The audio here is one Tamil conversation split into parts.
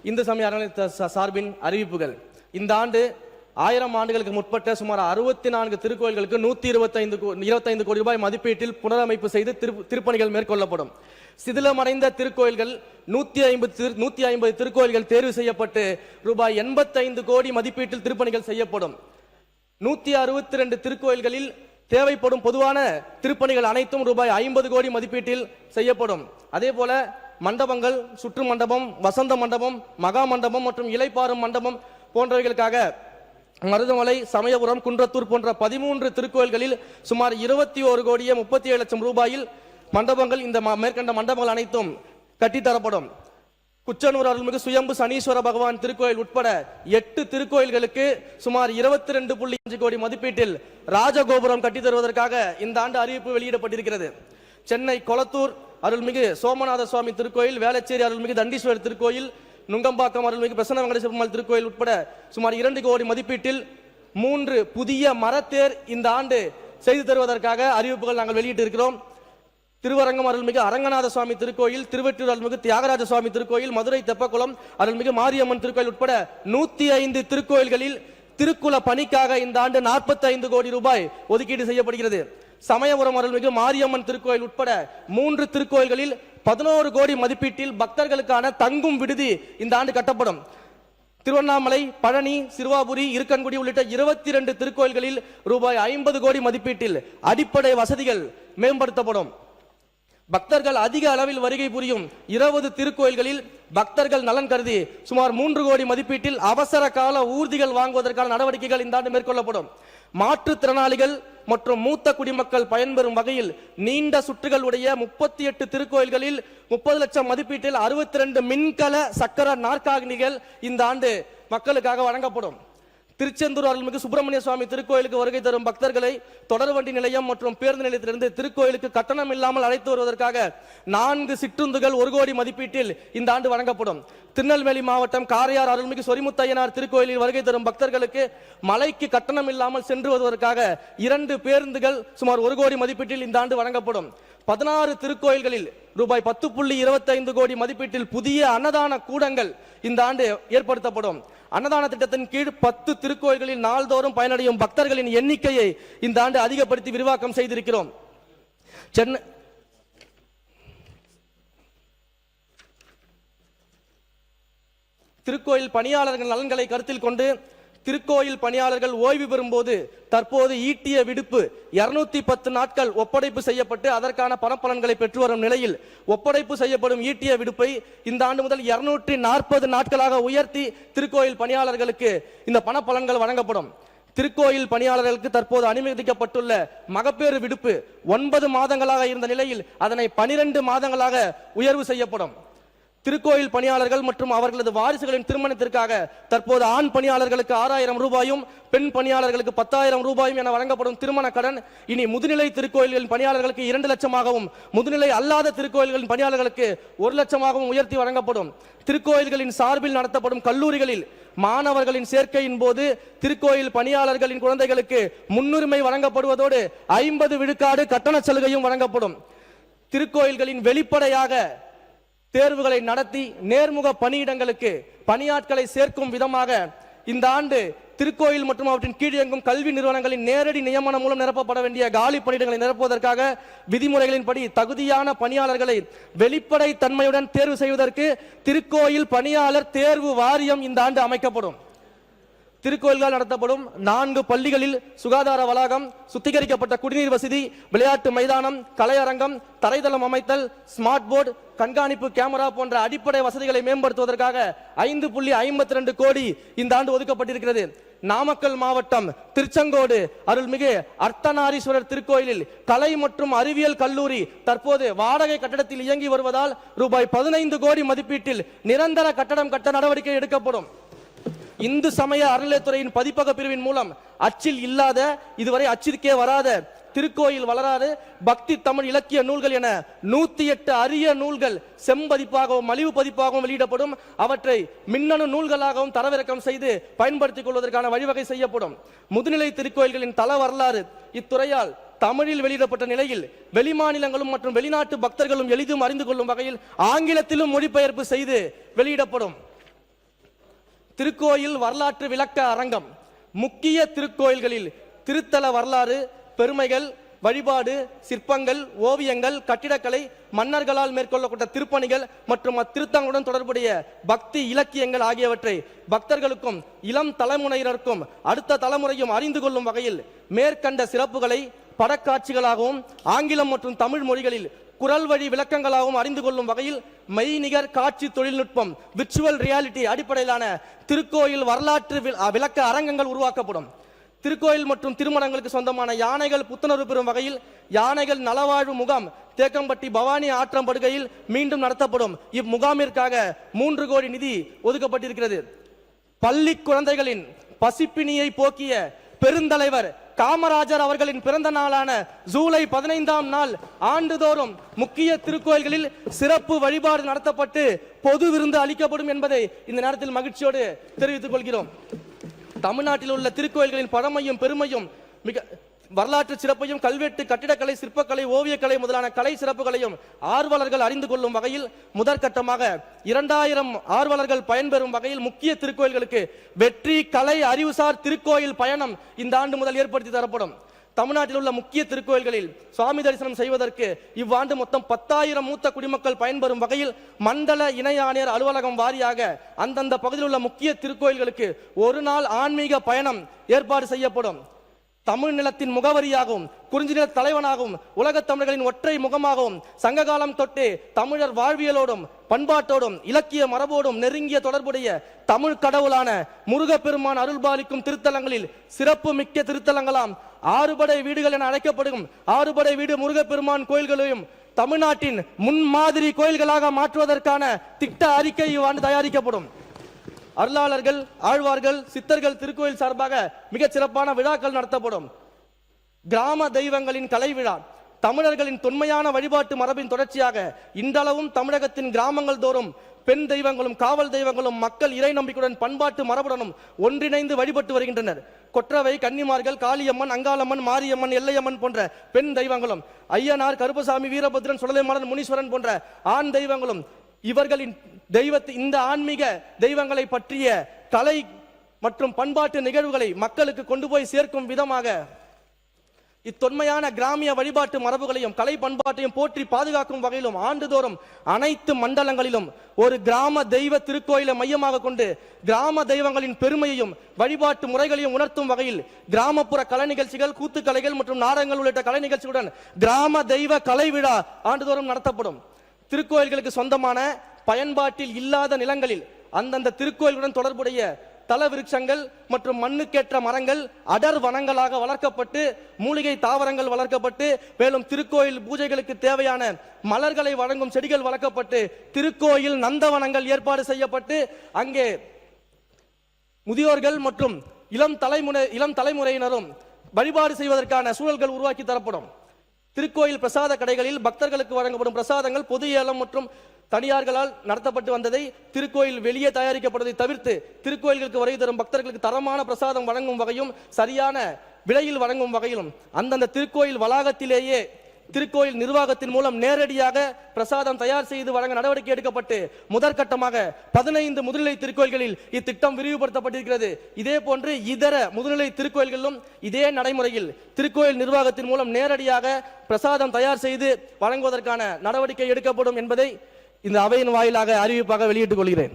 இந்து சமய அறநிலையத்துறை சார்பின் அறிவிப்புகள். இந்த ஆண்டு 1000 ஆண்டுகளுக்கு முற்பட்ட சுமார் 64 திருக்கோயில்களுக்கு 125 கோடி ரூபாய் மதிப்பீட்டில் புனரமைப்பு செய்து திருப்பணிகள் மேற்கொள்ளப்படும். சிதிலமடைந்த திருக்கோயில்கள் 150 திருக்கோயில்கள் தேர்வு செய்யப்பட்டு ரூபாய் 85 கோடி மதிப்பீட்டில் திருப்பணிகள் செய்யப்படும். 162 திருக்கோயில்களில் தேவைப்படும் பொதுவான திருப்பணிகள் அனைத்தும் ரூபாய் 50 கோடி மதிப்பீட்டில் செய்யப்படும். அதே போல மண்டபங்கள், சுற்று மண்டபம், வசந்த மண்டபம், மகா மண்டபம் மற்றும் இலைப்பாறும் மண்டபம் போன்றவைகளுக்காக மருதமலை, சமயபுரம், குன்றத்தூர் போன்ற 13 திருக்கோயில்களில் சுமார் 21 கோடியே 37 லட்சம் ரூபாயில் மண்டபங்கள், இந்த மேற்கண்ட மண்டபங்கள் அனைத்தும் கட்டித்தரப்படும். குச்சனூர் அருள்மிகு சுயம்பு சனீஸ்வர பகவான் திருக்கோயில் உட்பட 8 திருக்கோயில்களுக்கு சுமார் 22.5 கோடி மதிப்பீட்டில் ராஜகோபுரம் கட்டித்தருவதற்காக இந்த ஆண்டு அறிவிப்பு வெளியிடப்பட்டிருக்கிறது. சென்னை கொளத்தூர் அருள்மிகு சோமநாத சுவாமி திருக்கோயில், வேளச்சேரி அருள்மிகு தண்டீஸ்வரர் திருக்கோயில், நுங்கம்பாக்கம் அருள்மிகு பிரசன்ன வெங்கடேஸ்வர பெருமாள் திருக்கோயில் உட்பட சுமார் 2 கோடி மதிப்பீட்டில் 3 புதிய மரத்தேர் இந்த ஆண்டு செய்து தருவதற்காக அறிவிப்புகள் நாங்கள் வெளியிட்டு இருக்கிறோம். திருவரங்கம் அருள்மிகு அரங்கநாத சுவாமி திருக்கோயில், திருவெற்றூர் அருள்மிகு தியாகராஜ சுவாமி திருக்கோயில், மதுரை தெப்பக்குளம் அருள்மிகு மாரியம்மன் திருக்கோயில் உட்பட 105 திருக்கோயில்களில் திருக்குல பணிக்காக இந்த ஆண்டு 45 கோடி ரூபாய் ஒதுக்கீடு செய்யப்படுகிறது. சமயபுரம் அருள்மிகு மாரியம்மன் திருக்கோயில் உட்பட 3 திருக்கோயில்களில் 11 கோடி மதிப்பீட்டில் பக்தர்களுக்கான தங்கும் விடுதி இந்த ஆண்டு கட்டப்படும். திருவண்ணாமலை, பழனி, சிறுவாபுரி, இருக்கன்குடி உள்ளிட்ட 22 திருக்கோயில்களில் ரூபாய் 50 கோடி மதிப்பீட்டில் அடிப்படை வசதிகள் மேம்படுத்தப்படும். பக்தர்கள் அதிக அளவில் வருகை புரியும் 20 திருக்கோயில்களில் பக்தர்கள் நலன் கருதி சுமார் 3 கோடி மதிப்பீட்டில் அவசர கால ஊர்திகள் வாங்குவதற்கான நடவடிக்கைகள் இந்த ஆண்டு மேற்கொள்ளப்படும். மாற்றுத்திறனாளிகள் மற்றும் மூத்த குடிமக்கள் பயன்பெறும் வகையில் நீண்ட சுற்றுகள் உடைய 38 திருக்கோயில்களில் 30 லட்சம் மதிப்பீட்டில் 62 மின்கல சக்கர நாற்காலிகள் இந்த ஆண்டு மக்களுக்காக வழங்கப்படும். திருச்செந்தூர் அருள்மிகு சுப்பிரமணிய சுவாமி திருக்கோயிலுக்கு வருகை தரும் பக்தர்களை தொடர்வண்டி நிலையம் மற்றும் பேருந்து நிலையத்திலிருந்து திருக்கோயிலுக்கு கட்டணம் இல்லாமல் அழைத்து வருவதற்காக 4 சிற்றுந்துகள் 1 கோடி மதிப்பீட்டில் இந்த ஆண்டு வழங்கப்படும். திருநெல்வேலி மாவட்டம் காரையார் அருள்மிகு சொரிமுத்தையனார் திருக்கோயிலில் வருகை தரும் பக்தர்களுக்கு மலைக்கு கட்டணம் இல்லாமல் சென்று வருவதற்காக 2 பேருந்துகள் சுமார் 1 கோடி மதிப்பீட்டில் இந்த ஆண்டு வழங்கப்படும். 16 திருக்கோயில்களில் ரூபாய் 10.25 கோடி மதிப்பீட்டில் புதிய அன்னதான கூடங்கள் இந்த ஆண்டு ஏற்படுத்தப்படும். அன்னதான திட்டத்தின் கீழ் 10 திருக்கோயில்களில் நாள்தோறும் பயனடையும் பக்தர்களின் எண்ணிக்கையை இந்த ஆண்டு அதிகப்படுத்தி விரிவாக்கம் செய்திருக்கிறோம். திருக்கோயில் பணியாளர்கள் நலன்களை கருத்தில் கொண்டு திருக்கோயில் பணியாளர்கள் ஓய்வு பெறும் போது தற்போது ஈட்டிய விடுப்பு 210 நாட்கள் ஒப்படைப்பு செய்யப்பட்டு அதற்கான பணப்பலன்களை பெற்று வரும் நிலையில் ஒப்படைப்பு செய்யப்படும் ஈட்டிய விடுப்பை இந்த ஆண்டு முதல் 240 நாட்களாக உயர்த்தி திருக்கோயில் பணியாளர்களுக்கு இந்த பணப்பலன்கள் வழங்கப்படும். திருக்கோயில் பணியாளர்களுக்கு தற்போது அனுமதிக்கப்பட்டுள்ள மகப்பேறு விடுப்பு 9 மாதங்களாக இருந்த நிலையில் அதனை 12 மாதங்களாக உயர்வு செய்யப்படும். திருக்கோயில் பணியாளர்கள் மற்றும் அவர்களது வாரிசுகளின் திருமணத்திற்காக தற்போது ஆண் பணியாளர்களுக்கு 6000 ரூபாயும் பெண் பணியாளர்களுக்கு 10,000 ரூபாயும் என வழங்கப்படும் திருமண கடன் இனி முதுநிலை திருக்கோயில்களின் பணியாளர்களுக்கு 2 லட்சமாகவும் முதுநிலை அல்லாத திருக்கோயில்களின் பணியாளர்களுக்கு 1 லட்சமாகவும் உயர்த்தி வழங்கப்படும். திருக்கோயில்களின் சார்பில் நடத்தப்படும் கல்லூரிகளில் மாணவர்களின் சேர்க்கையின் போது திருக்கோயில் பணியாளர்களின் குழந்தைகளுக்கு முன்னுரிமை வழங்கப்படுவதோடு 50 விழுக்காடு கட்டண சலுகையும் வழங்கப்படும். திருக்கோயில்களின் வெளிப்படையாக தேர்வுகளை நடத்தி நேர்முக பணியிடங்களுக்கு பணியாட்களை சேர்க்கும் விதமாக இந்த ஆண்டு திருக்கோயில் மற்றும் அவற்றின் கீழ் இயங்கும் கல்வி நிறுவனங்களின் நேரடி நியமனம் மூலம் நிரப்பப்பட வேண்டிய காலி பணியிடங்களை நிரப்புவதற்காக விதிமுறைகளின்படி தகுதியான பணியாளர்களை வெளிப்படை தன்மையுடன் தேர்வு செய்வதற்கு திருக்கோயில் பணியாளர் தேர்வு வாரியம் இந்த ஆண்டு அமைக்கப்படும். திருக்கோயில்கள் நடத்தப்படும் 4 பள்ளிகளில் சுகாதார வளாகம், சுத்திகரிக்கப்பட்ட குடிநீர் வசதி, விளையாட்டு மைதானம், கலையரங்கம், தரைதளம் அமைத்தல், ஸ்மார்ட் போர்டு, கண்காணிப்பு கேமரா போன்ற அடிப்படை வசதிகளை மேம்படுத்துவதற்காக 5.52 கோடி இந்த ஆண்டு ஒதுக்கப்பட்டிருக்கிறது. நாமக்கல் மாவட்டம் திருச்செங்கோடு அருள்மிகு அர்த்தநாரீஸ்வரர் திருக்கோயிலில் கலை மற்றும் அறிவியல் கல்லூரி தற்போது வாடகை கட்டடத்தில் இயங்கி வருவதால் ரூபாய் 15 கோடி மதிப்பீட்டில் நிரந்தர கட்டடம் கட்ட நடவடிக்கை எடுக்கப்படும். இந்து சமய அறநிலையத்துறையின் பதிப்பக பிரிவின் மூலம் அச்சில் இல்லாத, இதுவரை அச்சிற்கே வராத, திருக்கோயில் வளராது பக்தி தமிழ் இலக்கிய நூல்கள் என 108 அரிய நூல்கள் செம்பதிப்பாகவும் மலிவு பதிப்பாகவும் வெளியிடப்படும். அவற்றை மின்னணு நூல்களாகவும் தரவிறக்கம் செய்து பயன்படுத்திக் கொள்வதற்கான வழிவகை செய்யப்படும். முதுநிலை திருக்கோயில்களின் தல வரலாறு இத்துறையால் தமிழில் வெளியிடப்பட்ட நிலையில் வெளிமாநிலங்களும் மற்றும் வெளிநாட்டு பக்தர்களும் எளிதும் அறிந்து கொள்ளும் வகையில் ஆங்கிலத்திலும் மொழிபெயர்ப்பு செய்து வெளியிடப்படும். திருக்கோயில் வரலாற்று விளக்க அரங்கம். முக்கிய திருக்கோயில்களில் திருத்தல வரலாறு, பெருமைகள், வழிபாடு, சிற்பங்கள், ஓவியங்கள், கட்டிடக்கலை, மன்னர்களால் மேற்கொள்ளப்பட்ட திருப்பணிகள் மற்றும் அத்திருத்தங்களுடன் தொடர்புடைய பக்தி இலக்கியங்கள் ஆகியவற்றை பக்தர்களுக்கும் இளம் தலைமுறையினருக்கும் அடுத்த தலைமுறையும் அறிந்து கொள்ளும் வகையில் மேற்கண்ட சிறப்புகளை படக்காட்சிகளாகவும் ஆங்கிலம் மற்றும் தமிழ் மொழிகளில் குரல் வழி விளக்கங்களாகவும் அறிந்து கொள்ளும் வகையில் மெய்நிகர் காட்சி தொழில்நுட்பம் விர்ச்சுவல் ரியாலிட்டி அடிப்படையிலான திருக்கோயில் வரலாற்று விளக்க அரங்கங்கள் உருவாக்கப்படும். திருக்கோயில் மற்றும் திருமணங்களுக்கு சொந்தமான யானைகள் புத்துணர்வு பெறும் வகையில் யானைகள் நலவாழ்வு முகாம் தேக்கம்பட்டி பவானி ஆற்றம்படுகையில் மீண்டும் நடத்தப்படும். இம்முகாமிற்காக 3 கோடி நிதி ஒதுக்கப்பட்டிருக்கிறது. பள்ளி குழந்தைகளின் பசிப்பினியை போக்கிய பெருந்தலைவர் காமராஜர் அவர்களின் பிறந்த நாளான ஜூலை 15ஆம் நாள் ஆண்டுதோறும் முக்கிய திருக்கோயில்களில் சிறப்பு வழிபாடு நடத்தப்பட்டு பொது விருந்து அளிக்கப்படும் என்பதை இந்த நேரத்தில் மகிழ்ச்சியோடு தெரிவித்துக் கொள்கிறோம். தமிழ்நாட்டில் உள்ள திருக்கோயில்களின் பழமையும் பெருமையும் மிக வரலாற்று சிறப்பையும் கல்வெட்டு, கட்டிடக்கலை, சிற்பக்கலை, ஓவியக்கலை முதலான கலை சிறப்புகளையும் ஆர்வலர்கள் அறிந்து கொள்ளும் வகையில் முதற்கட்டமாக 2000 ஆர்வலர்கள் பயன்பெறும் வகையில் முக்கிய திருக்கோயில்களுக்கு வெற்றி கலை அறிவுசார் திருக்கோயில் பயணம் இந்த ஆண்டு முதல் ஏற்படுத்தி தரப்படும். தமிழ்நாட்டில் உள்ள முக்கிய திருக்கோயில்களில் சுவாமி தரிசனம் செய்வதற்கு இவ்வாண்டு மொத்தம் 10,000 மூத்த குடிமக்கள் பயன்பெறும் வகையில் மண்டல இணை ஆணையர் அலுவலகம் வாரியாக அந்தந்த பகுதியில் உள்ள முக்கிய திருக்கோயில்களுக்கு ஒரு நாள் ஆன்மீக பயணம் ஏற்பாடு செய்யப்படும். தமிழ் நிலத்தின் முகவரியாகவும் குறிஞ்சி நில தலைவனாகவும் உலகத் தமிழர்களின் ஒற்றை முகமாகவும் சங்ககாலம் தொட்டு தமிழர் வாழ்வியலோடும் பண்பாட்டோடும் இலக்கிய மரபோடும் நெருங்கிய தொடர்புடைய தமிழ் கடவுளான முருகப்பெருமான் அருள்பாலிக்கும் திருத்தலங்களில் சிறப்பு மிக்க திருத்தலங்களாம் ஆறுபடை வீடுகள் என அழைக்கப்படும் ஆறுபடை வீடு முருகப்பெருமான் கோயில்களையும் தமிழ்நாட்டின் முன்மாதிரி கோயில்களாக மாற்றுவதற்கான திட்ட அறிக்கை இவ்வாண்டு தயாரிக்கப்படும். அருளாளர்கள், ஆழ்வார்கள், சித்தர்கள் திருக்கோயில் சார்பாக மிகச் சிறப்பான விழாக்கள் நடத்தப்படும். கிராம தெய்வங்களின் கலை விழா தமிழர்களின் தொன்மையான வழிபாட்டு மரபின் தொடர்ச்சியாக இன்றளவும் தமிழகத்தின் கிராமங்கள் தோறும் பெண் தெய்வங்களும் காவல் தெய்வங்களும் மக்கள் இறை நம்பிக்கையுடன் பண்பாட்டு மரபுடனும் ஒன்றிணைந்து வழிபட்டு வருகின்றனர். கொற்றவை, கன்னிமார்கள், காளியம்மன், அங்காளம்மன், மாரியம்மன், எல்லையம்மன் போன்ற பெண் தெய்வங்களும் ஐயனார், கருப்பசாமி, வீரபத்ரன், சுடலைமாறன், முனீஸ்வரன் போன்ற ஆண் தெய்வங்களும் இவர்களின் இந்த ஆன்மீக தெய்வங்களை பற்றிய கலை மற்றும் பண்பாட்டு நிகழ்வுகளை மக்களுக்கு கொண்டு போய் சேர்க்கும் விதமாக இத்தொன்மையான கிராமிய வழிபாட்டு மரபுகளையும் கலை பண்பாட்டையும் போற்றி பாதுகாக்கும் வகையிலும் ஆண்டுதோறும் அனைத்து மண்டலங்களிலும் ஒரு கிராம தெய்வ திருக்கோயிலை மையமாக கொண்டு கிராம தெய்வங்களின் பெருமையையும் வழிபாட்டு முறைகளையும் உணர்த்தும் வகையில் கிராமப்புற கலை நிகழ்ச்சிகள், கூத்துக்கலைகள் மற்றும் நாடகங்கள் உள்ளிட்ட கலை நிகழ்ச்சிகளுடன் கிராம தெய்வ கலை விழா ஆண்டுதோறும் நடத்தப்படும். திருக்கோயில்களுக்கு சொந்தமான பயன்பாட்டில் இல்லாத நிலங்களில் அந்தந்த திருக்கோயிலுடன் தொடர்புடைய தல விருட்சங்கள் மற்றும் மண்ணுக்கேற்ற மரங்கள் அடர் வனங்களாக வளர்க்கப்பட்டு மூலிகை தாவரங்கள் வளர்க்கப்பட்டு மேலும் திருக்கோயில் பூஜைகளுக்கு தேவையான மலர்களை வழங்கும் செடிகள் வளர்க்கப்பட்டு திருக்கோயில் நந்தவனங்கள் ஏற்பாடு செய்யப்பட்டு அங்கே முதியோர்கள் மற்றும் இளம் தலைமுறையினரும் வழிபாடு செய்வதற்கான சூழல்கள் உருவாக்கி தரப்படும். திருக்கோயில் பிரசாத கடைகளில் பக்தர்களுக்கு வழங்கப்படும் பிரசாதங்கள் பொது ஏலம் மற்றும் தனியார்களால் நடத்தப்பட்டு வந்ததை திருக்கோயில் வெளியே தயாரிக்கப்படுவதை தவிர்த்து திருக்கோயில்களுக்கு வருகை தரும் பக்தர்களுக்கு தரமான பிரசாதம் வழங்கும் வகையும் சரியான விலையில் வழங்கும் வகையிலும் அந்தந்த திருக்கோயில் வளாகத்திலேயே திருக்கோயில் நிர்வாகத்தின் மூலம் நேரடியாக பிரசாதம் தயார் செய்து வழங்க நடவடிக்கை எடுக்கப்பட்டு முதற்கட்டமாக 15 முதுநிலை திருக்கோயில்களில் இத்திட்டம் விரிவுபடுத்தப்பட்டிருக்கிறது. இதே போன்று இதர முதுநிலை திருக்கோயில்களிலும் இதே நடைமுறையில் திருக்கோயில் நிர்வாகத்தின் மூலம் நேரடியாக பிரசாதம் தயார் செய்து வழங்குவதற்கான நடவடிக்கை எடுக்கப்படும் என்பதை இந்த அவையின் வாயிலாக அறிவிப்பாக வெளியிட்டுக் கொள்கிறேன்.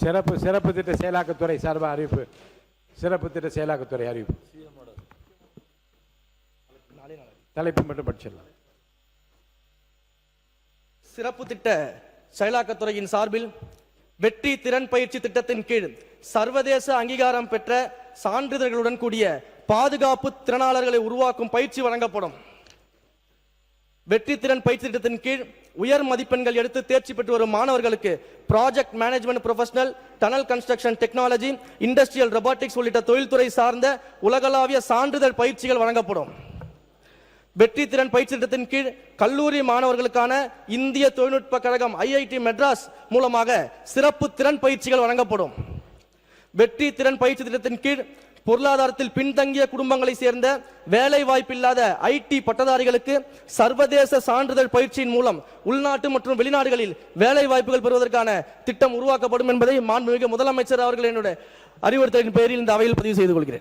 சிறப்பு திட்ட செயலாக்கத்துறை சார்பாக அறிவிப்பு. சிறப்பு திட்ட செயலாக்கத்துறை அறிவிப்பு. தலைப்பு மட்டும் படிச்சிடலாம். சிறப்பு திட்ட செயலாக்கத்துறையின் சார்பில் வெற்றி திறன் பயிற்சி திட்டத்தின் கீழ் சர்வதேச அங்கீகாரம் பெற்ற சான்றிதழ்களுடன் கூடிய பாதுகாப்பு திறனாளர்களை உருவாக்கும் பயிற்சி வழங்கப்படும். வெற்றி திறன் பயிற்சி திட்டத்தின் கீழ் உயர் மதிப்பெண்கள் எடுத்து தேர்ச்சி பெற்று வரும் மாணவர்களுக்கு project management professional, tunnel construction technology, industrial robotics உள்ளிட்ட தொழில்துறை சார்ந்த உலகளாவிய சான்றிதழ் பயிற்சிகள் வழங்கப்படும். வெற்றி திறன் பயிற்சி திட்டத்தின் கீழ் கல்லூரி மாணவர்களுக்கான இந்திய தொழில்நுட்ப கழகம் IIT மெட்ராஸ் மூலமாக சிறப்பு திறன் பயிற்சிகள் வழங்கப்படும். வெற்றி திறன் பயிற்சி திட்டத்தின் கீழ் பொருளாதாரத்தில் பின்தங்கிய குடும்பங்களை சேர்ந்த வேலை வாய்ப்பில்லாத ஐடி பட்டதாரிகளுக்கு சர்வதேச சான்றிதழ் பயிற்சியின் மூலம் உள்நாட்டு மற்றும் வெளிநாடுகளில் வேலை வாய்ப்புகள் பெறுவதற்கான திட்டம் உருவாக்கப்படும் என்பதை மாண்புமிகு முதலமைச்சர் அவர்கள் என்னுடைய அறிவுறுத்தலின் பேரில் இந்த அவையில் பதிவு செய்து கொள்கிறேன்.